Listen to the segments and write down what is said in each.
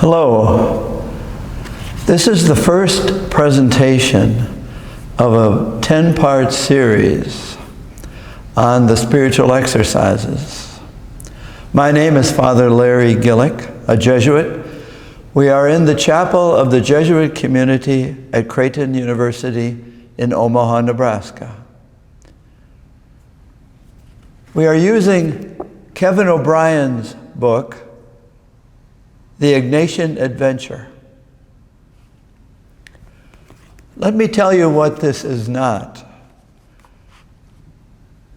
Hello. This is the first presentation of a 10-part series on the spiritual exercises. My name is Fr.Larry Gillick, a Jesuit. We are in the chapel of the Jesuit community at Creighton University in Omaha, Nebraska. We are using Kevin O'Brien's book, The Ignatian Adventure. Let me tell you what this is not.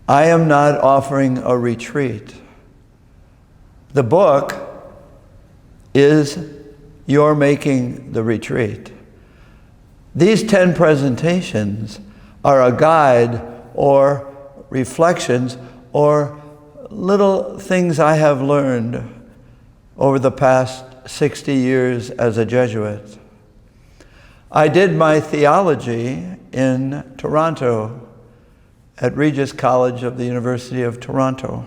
I am not offering a retreat. The book is you're making the retreat. These 10 presentations are a guide or reflections or little things I have learned over the past 60 years as a Jesuit. I did my theology in Toronto at Regis College of the University of Toronto.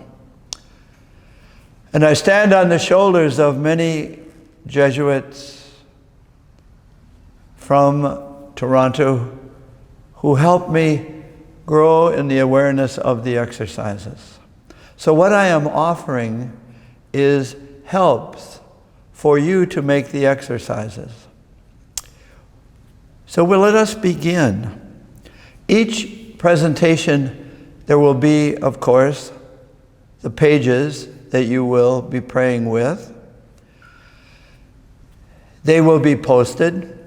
And I stand on the shoulders of many Jesuits from Toronto who helped me grow in the awareness of the exercises. So what I am offering is helps for you to make the exercises. So let us begin. Each presentation, there will be, of course, the pages that you will be praying with. They will be posted.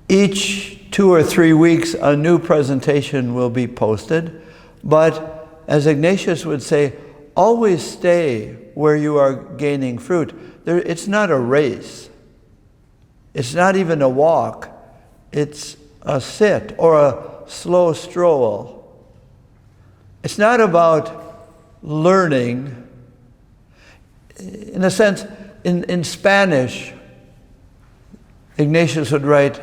Each 2 or 3 weeks, a new presentation will be posted. But as Ignatius would say, always stay where you are gaining fruit. It's not a race. It's not even a walk. It's a sit or a slow stroll. It's not about learning. In a sense, in Spanish, Ignatius would write,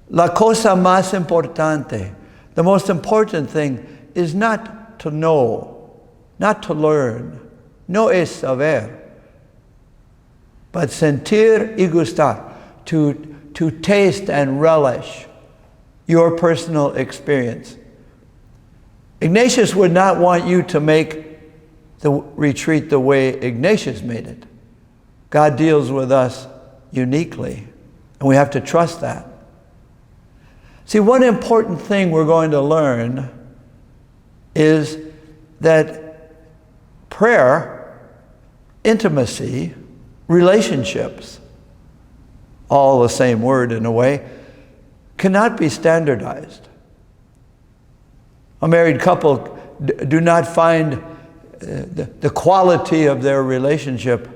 La cosa más importante, the most important thing is not to know, not to learn, no es saber, but sentir y gustar, to taste and relish your personal experience. Ignatius would not want you to make the retreat the way Ignatius made it. God deals with us uniquely, and we have to trust that. See, one important thing we're going to learn is that prayer, intimacy, relationships, all the same word in a way, cannot be standardized. A married couple do not find the quality of their relationship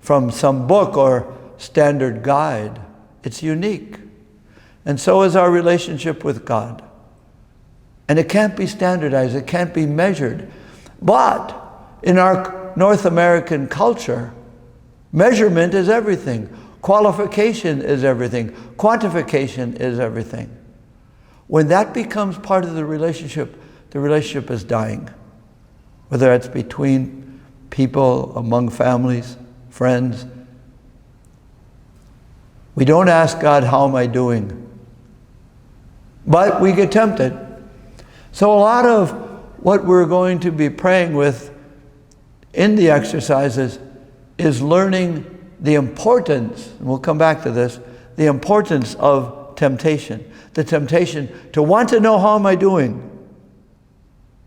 from some book or standard guide. It's unique. And so is our relationship with God. And it can't be standardized, it can't be measured. But in our North American culture, measurement is everything. Qualification is everything. Quantification is everything. When that becomes part of the relationship is dying. Whether it's between people, among families, friends. We don't ask God, how am I doing? But we get tempted. So a lot of what we're going to be praying with in the exercises is learning the importance, and we'll come back to this, the importance of temptation. The temptation to want to know, how am I doing?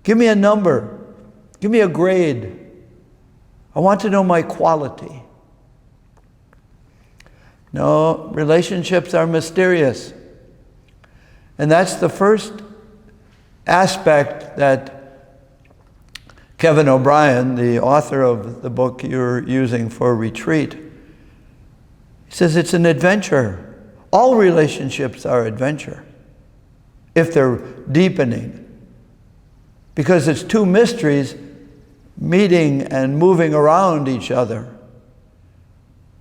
Give me a number. Give me a grade. I want to know my quality. No, relationships are mysterious. And that's the first aspect that Kevin O'Brien, the author of the book you're using for retreat, he says it's an adventure. All relationships are adventure if they're deepening. Because it's two mysteries meeting and moving around each other.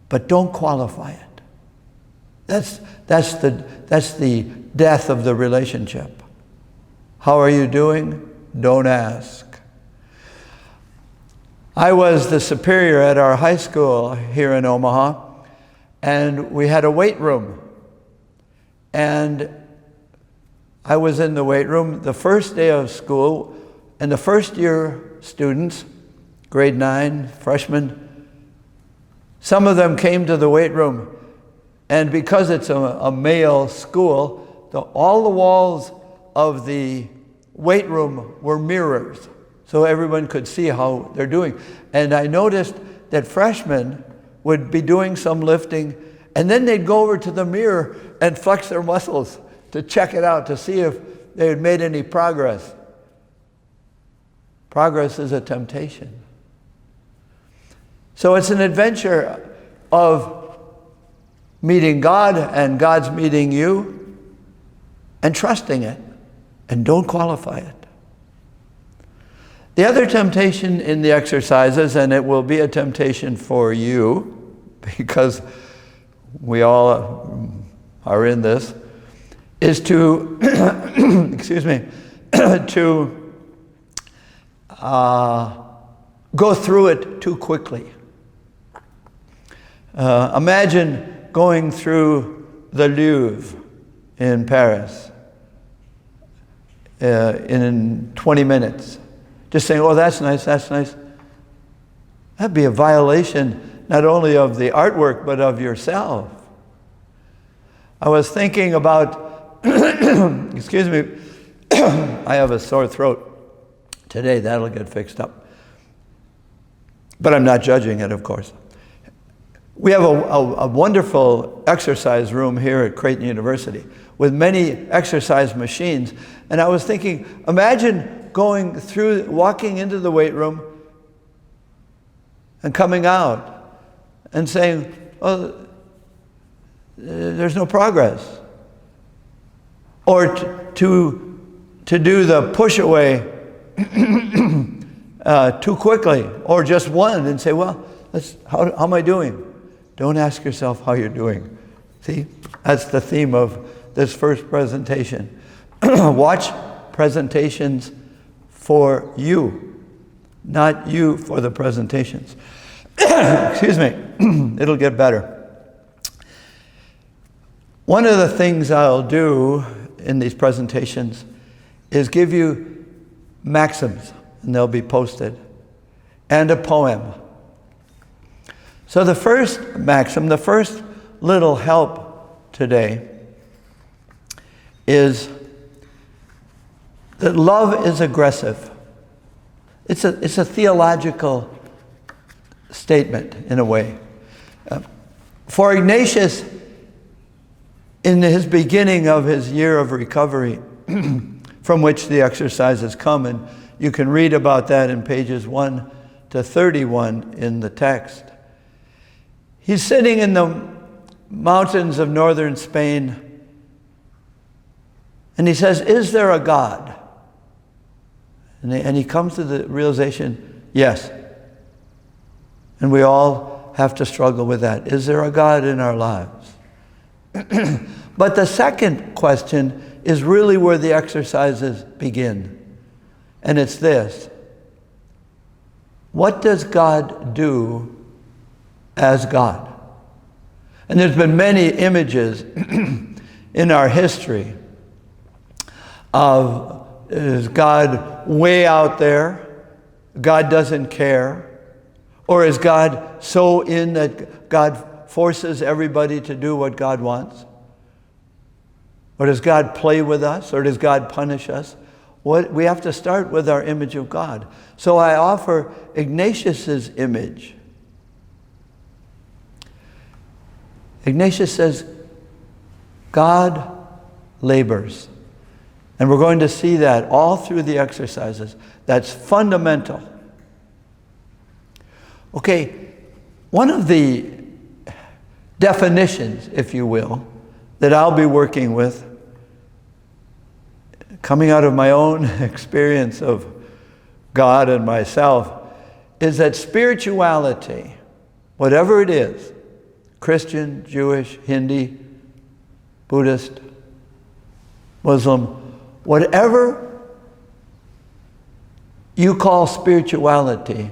But don't qualify it. That's the death of the relationship. How are you doing? Don't ask. I was the superior at our high school here in Omaha, and we had a weight room. And I was in the weight room the first day of school, and the first year students, grade 9, freshmen, some of them came to the weight room, and because it's a male school, all the walls of the weight room were mirrors, so everyone could see how they're doing. And I noticed that freshmen would be doing some lifting, and then they'd go over to the mirror and flex their muscles to check it out, to see if they had made any progress. Progress is a temptation. So it's an adventure of meeting God and God's meeting you and trusting it, and don't qualify it. The other temptation in the exercises, and it will be a temptation for you because we all are in this, is to, excuse me, to go through it too quickly. Imagine going through the Louvre in Paris in 20 minutes. Just saying, oh, that's nice, that's nice. That'd be a violation not only of the artwork, but of yourself. I was thinking about, excuse me, I have a sore throat today. That'll get fixed up. But I'm not judging it, of course. We have a wonderful exercise room here at Creighton University with many exercise machines. And I was thinking, imagine walking into the weight room and coming out and saying, oh, there's no progress. Or to do the push away too quickly, or just one and say, well, how am I doing? Don't ask yourself how you're doing. See, that's the theme of this first presentation. Watch presentations for you, not you for the presentations. Excuse me, it'll get better. One of the things I'll do in these presentations is give you maxims, and they'll be posted, and a poem. So the first maxim, the first little help today is that love is aggressive. It's a theological statement in a way. For Ignatius, in his beginning of his year of recovery, from which the exercises come, and you can read about that in pages 1 to 31 in the text. He's sitting in the mountains of northern Spain, and he says, is there a God? And he comes to the realization, yes. And we all have to struggle with that. Is there a God in our lives? But the second question is really where the exercises begin. And it's this. What does God do as God? And there's been many images in our history of, is God way out there? God doesn't care? Or is God so in that God forces everybody to do what God wants? Or does God play with us? Or does God punish us? We have to start with our image of God. So I offer Ignatius's image. Ignatius says, God labors. And we're going to see that all through the exercises. That's fundamental. Okay, one of the definitions, if you will, that I'll be working with, coming out of my own experience of God and myself, is that spirituality, whatever it is, Christian, Jewish, Hindi, Buddhist, Muslim, whatever you call spirituality,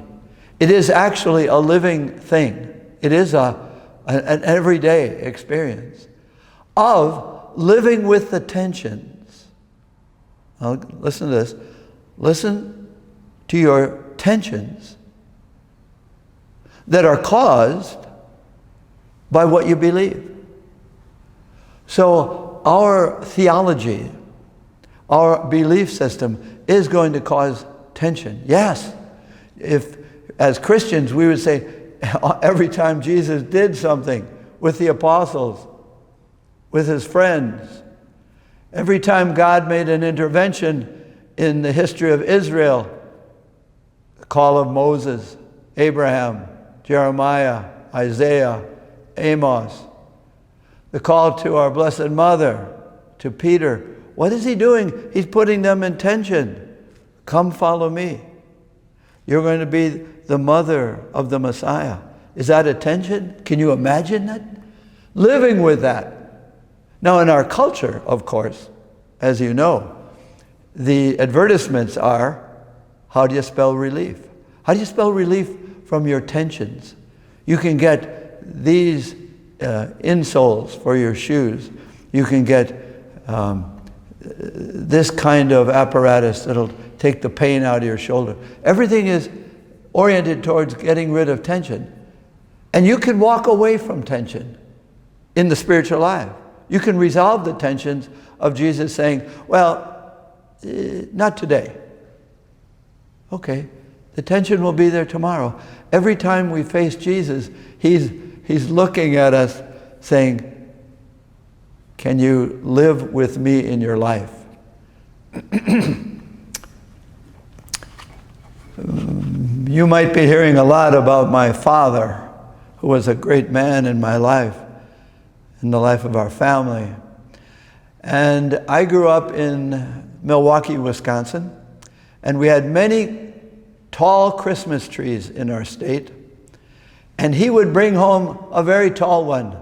It is actually a living thing. It is an everyday experience of living with the tensions. Now, listen to this. Listen to your tensions that are caused by what you believe. So our theology, our belief system is going to cause tension. Yes, if as Christians we would say every time Jesus did something with the apostles, with his friends, every time God made an intervention in the history of Israel, the call of Moses, Abraham, Jeremiah, Isaiah, Amos, the call to our Blessed Mother, to Peter. What is he doing? He's putting them in tension. Come follow me. You're going to be the mother of the Messiah. Is that a tension? Can you imagine that? Living with that. Now in our culture, of course, as you know, the advertisements are, how do you spell relief? How do you spell relief from your tensions? You can get these insoles for your shoes. You can get this kind of apparatus that'll take the pain out of your shoulder. Everything is oriented towards getting rid of tension. And you can walk away from tension in the spiritual life. You can resolve the tensions of Jesus saying, well, not today. Okay, the tension will be there tomorrow. Every time we face Jesus, He's looking at us saying, can you live with me in your life? You might be hearing a lot about my father, who was a great man in my life, in the life of our family. And I grew up in Milwaukee, Wisconsin, and we had many tall Christmas trees in our state. And he would bring home a very tall one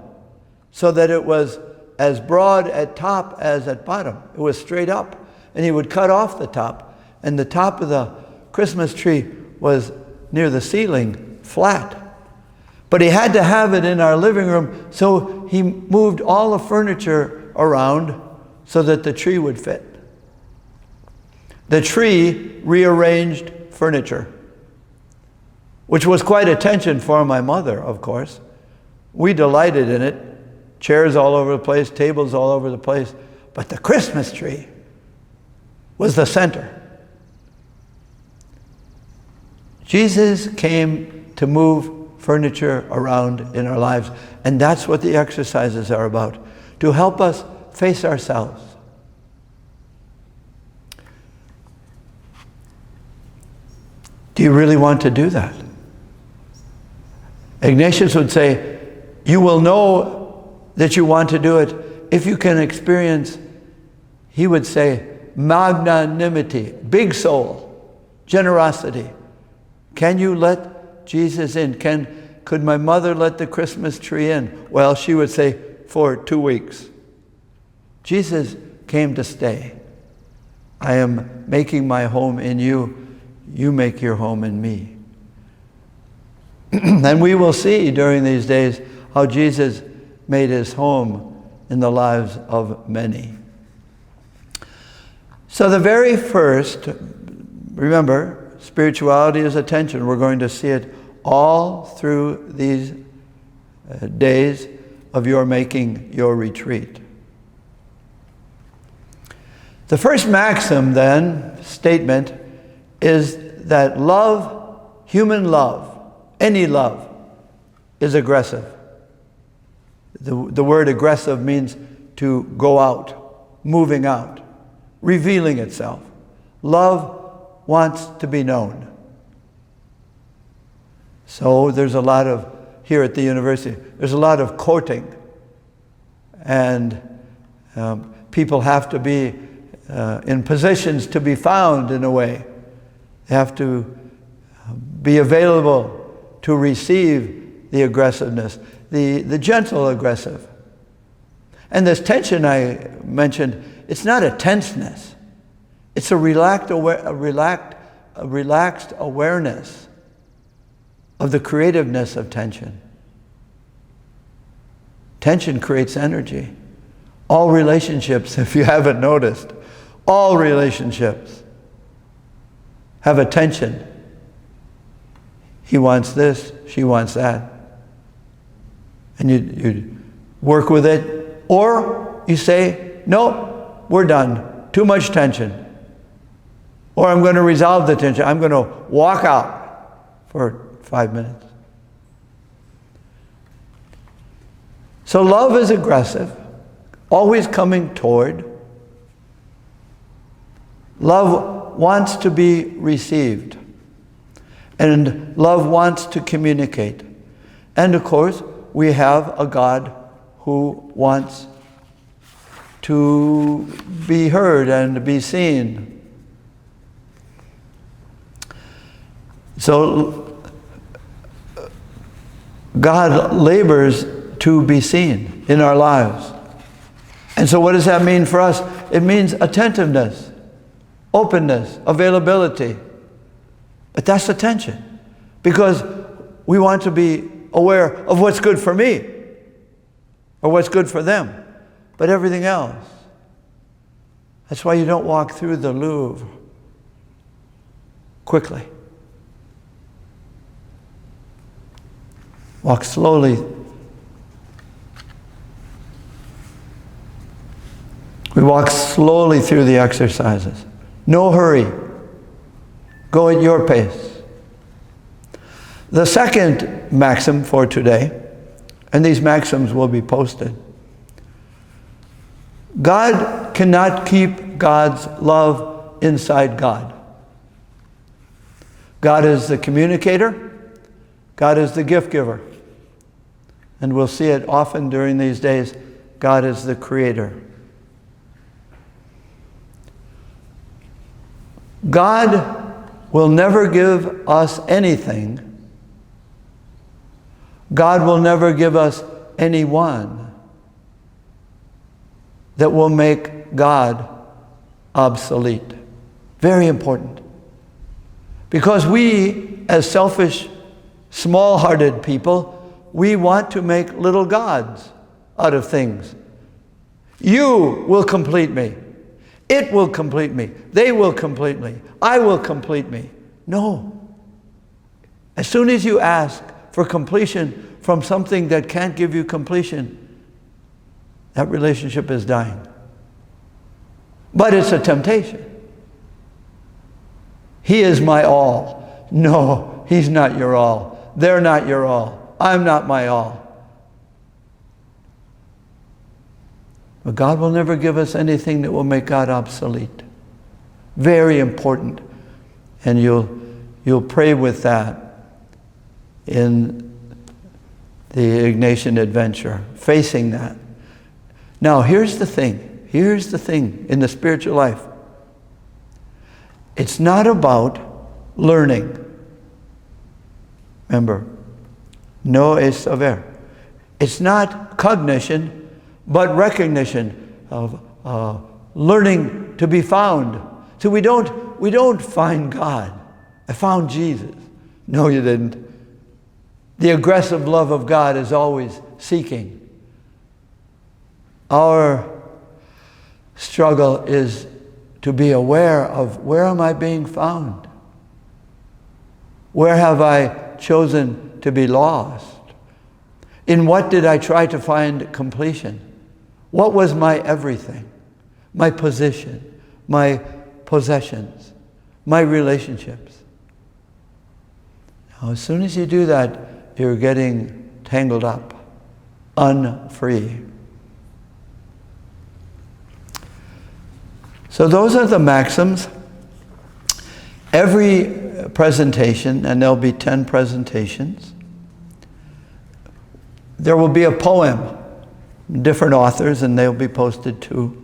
so that it was as broad at top as at bottom. It was straight up. And he would cut off the top. And the top of the Christmas tree was near the ceiling, flat. But he had to have it in our living room, so he moved all the furniture around so that the tree would fit. The tree rearranged furniture, which was quite a tension for my mother, of course. We delighted in it. Chairs all over the place, tables all over the place. But the Christmas tree was the center. Jesus came to move furniture around in our lives. And that's what the exercises are about, to help us face ourselves. Do you really want to do that? Ignatian would say, you will know that you want to do it if you can experience, he would say, magnanimity, big soul, generosity. Can you let Jesus in? Could my mother let the Christmas tree in? Well, she would say, for 2 weeks. Jesus came to stay. I am making my home in you. You make your home in me. And we will see during these days how Jesus made his home in the lives of many. So the very first, remember, spirituality is attention. We're going to see it all through these days of your making your retreat. The first maxim then, statement, is that love, human love, any love, is aggressive. The word aggressive means to go out, moving out, revealing itself. Love wants to be known. So there's a lot of, here at the university, there's a lot of courting. And people have to be in positions to be found in a way. They have to be available to receive the aggressiveness, the gentle aggressive. And this tension I mentioned, it's not a tenseness. It's a relaxed awareness of the creativeness of tension. Tension creates energy. All relationships, if you haven't noticed, all relationships have a tension. He wants this, she wants that. And you work with it, or you say, no, we're done. Too much tension. Or I'm going to resolve the tension. I'm going to walk out for 5 minutes. So love is aggressive, always coming toward. Love wants to be received. And love wants to communicate. And of course, we have a God who wants to be heard and be seen. So God labors to be seen in our lives. And so what does that mean for us? It means attentiveness, openness, availability. But that's the tension. Because we want to be aware of what's good for me or what's good for them. But everything else. That's why you don't walk through the Louvre quickly. Walk slowly. We walk slowly through the exercises. No hurry. Go at your pace. The second maxim for today, and these maxims will be posted. God cannot keep God's love inside God. God is the communicator. God is the gift giver. And we'll see it often during these days. God is the creator. God will never give us anything. God will never give us anyone that will make God obsolete. Very important. Because we, as selfish, small-hearted people, we want to make little gods out of things. You will complete me. It will complete me. They will complete me. I will complete me. No. As soon as you ask for completion from something that can't give you completion, that relationship is dying. But it's a temptation. He is my all. No, he's not your all. They're not your all. I'm not my all. But God will never give us anything that will make God obsolete. Very important. And you'll pray with that in the Ignatian adventure, facing that. Now, here's the thing. Here's the thing in the spiritual life. It's not about learning. Remember, no es saber. It's not cognition, but recognition of learning to be found. So we don't find God. I found Jesus. No, you didn't. The aggressive love of God is always seeking. Our struggle is to be aware of where am I being found? Where have I chosen to be lost? In what did I try to find completion? What was my everything? My position, my possessions, my relationships. Now, as soon as you do that, you're getting tangled up, unfree. So those are the maxims. Every presentation, and there'll be 10 presentations, there will be a poem, different authors, and they'll be posted too.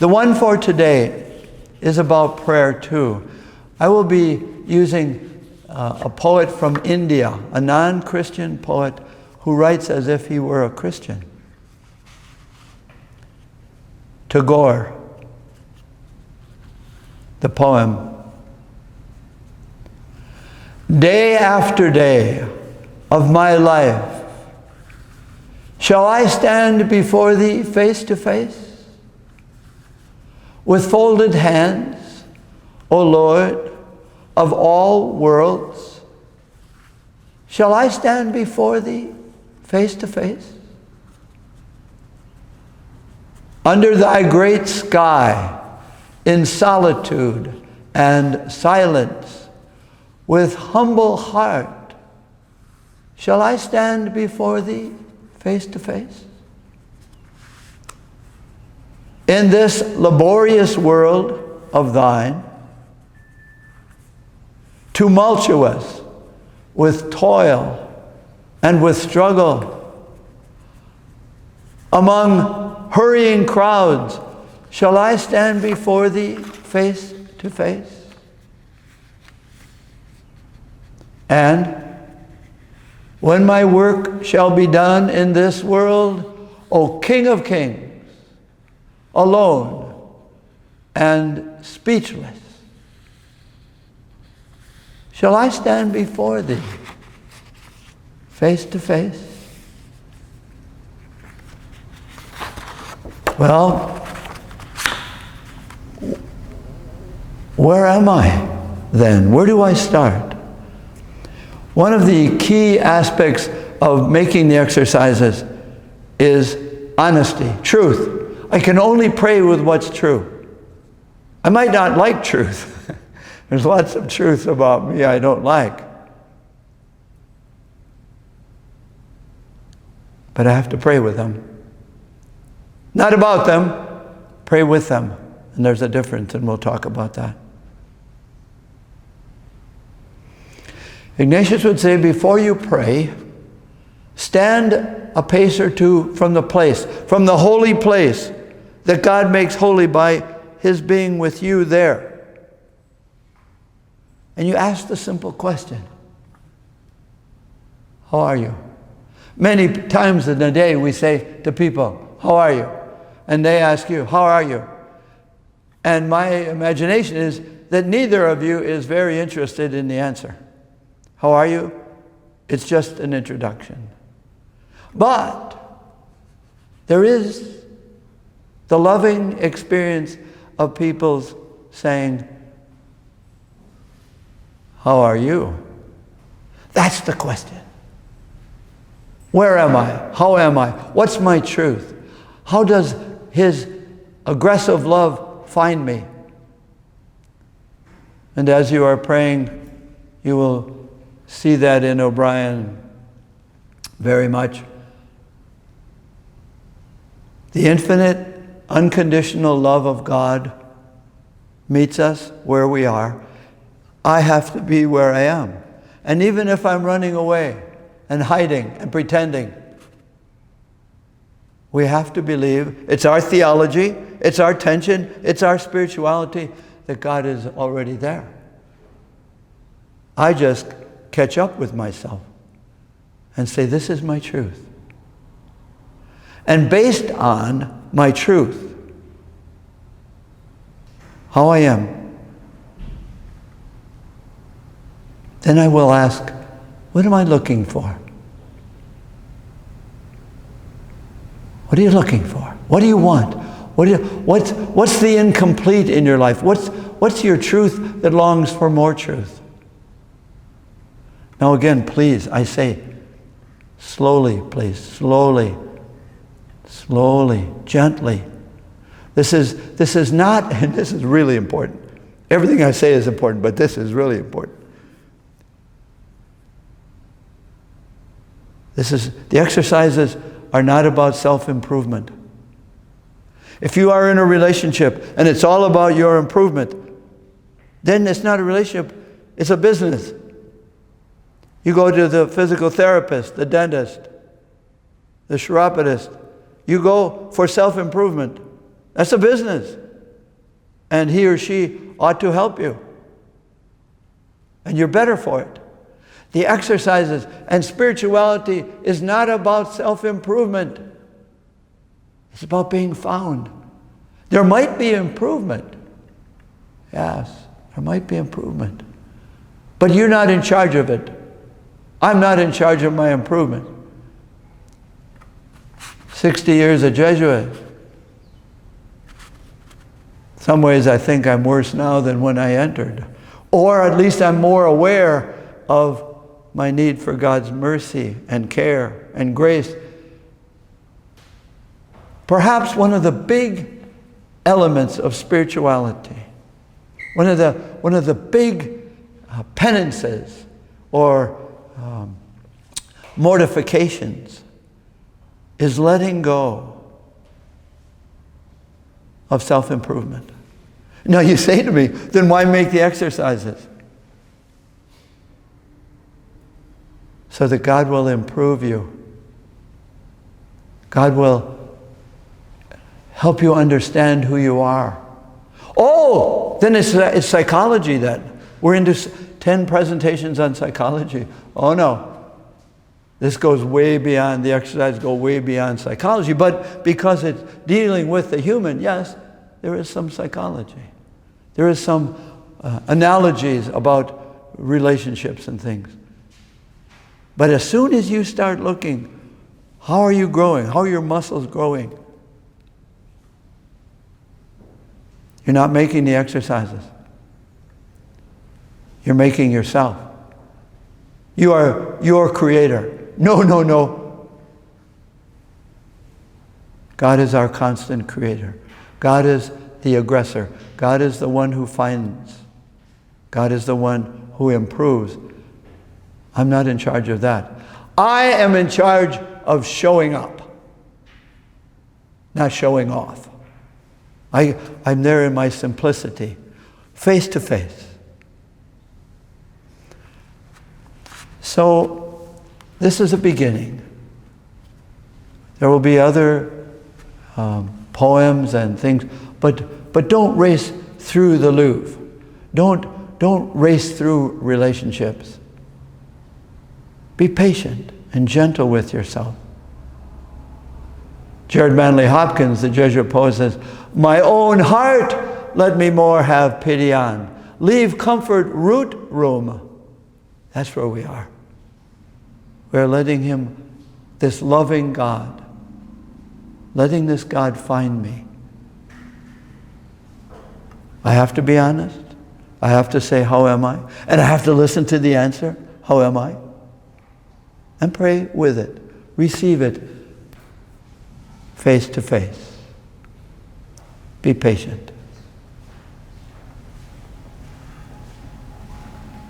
The one for today is about prayer too. I will be using a poet from India, a non-Christian poet who writes as if he were a Christian. Tagore, the poem. day after day of my life, shall I stand before thee face to face? With folded hands, O Lord of all worlds, shall I stand before thee face to face? Under thy great sky, in solitude and silence, with humble heart, shall I stand before thee face to face? In this laborious world of thine, tumultuous with toil and with struggle, among hurrying crowds, shall I stand before thee face to face? And when my work shall be done in this world, O King of Kings, alone and speechless, shall I stand before thee face to face? Well, where am I then? Where do I start? One of the key aspects of making the exercises is honesty, truth. I can only pray with what's true. I might not like truth. There's lots of truth about me I don't like. But I have to pray with them. Not about them, pray with them. And there's a difference, and we'll talk about that. Ignatius would say, before you pray, stand a pace or two from the place, from the holy place that God makes holy by His being with you there. And you ask the simple question, how are you? Many times in the day we say to people, how are you? And they ask you, how are you? And my imagination is that neither of you is very interested in the answer. How are you? It's just an introduction. But there is the loving experience of people's saying, how are you? That's the question. Where am I? How am I? What's my truth? How does His aggressive love find me? And as you are praying, you will see that in O'Brien very much. The infinite, unconditional love of God meets us where we are. I have to be where I am. And even if I'm running away and hiding and pretending, we have to believe, it's our theology, it's our tension, it's our spirituality, that God is already there. I just catch up with myself and say, this is my truth. And based on my truth, how I am, then I will ask, what am I looking for? What are you looking for? What do you want? What's the incomplete in your life? What's your truth that longs for more truth? Now again, please, I say, slowly, please, slowly, gently. This is not, and this is really important. Everything I say is important, but this is really important. The exercises are not about self-improvement. If you are in a relationship and it's all about your improvement, then it's not a relationship, it's a business. You go to the physical therapist, the dentist, the chiropodist. You go for self-improvement. That's a business. And he or she ought to help you. And you're better for it. The exercises and spirituality is not about self-improvement. It's about being found. There might be improvement. Yes, there might be improvement. But you're not in charge of it. I'm not in charge of my improvement. 60 years a Jesuit. Some ways I think I'm worse now than when I entered. Or at least I'm more aware of my need for God's mercy and care and grace. Perhaps one of the big elements of spirituality, one of the big penances or mortifications is letting go of self-improvement. Now you say to me, then why make the exercises? So that God will improve you. God will help you understand who you are. Oh, then it's psychology then. We're into 10 presentations on psychology. Oh no. This goes way beyond, the exercises go way beyond psychology. But because it's dealing with the human, yes, there is some psychology. There is some analogies about relationships and things. But as soon as you start looking, how are you growing? How are your muscles growing? You're not making the exercises. You're making yourself. You are your creator. No, no, no. God is our constant creator. God is the aggressor. God is the one who finds. God is the one who improves. I'm not in charge of that. I am in charge of showing up, not showing off. I'm there in my simplicity, face to face. So, this is a beginning. There will be other poems and things, but don't race through the Louvre. Don't race through relationships. Be patient and gentle with yourself. Jared Manley Hopkins, the Jesuit poet, says, "My own heart let me more have pity on. Leave comfort root room." That's where we are. We're letting him, this loving God, letting this God find me. I have to be honest. I have to say, how am I? And I have to listen to the answer, how am I? And pray with it. Receive it face to face. Be patient.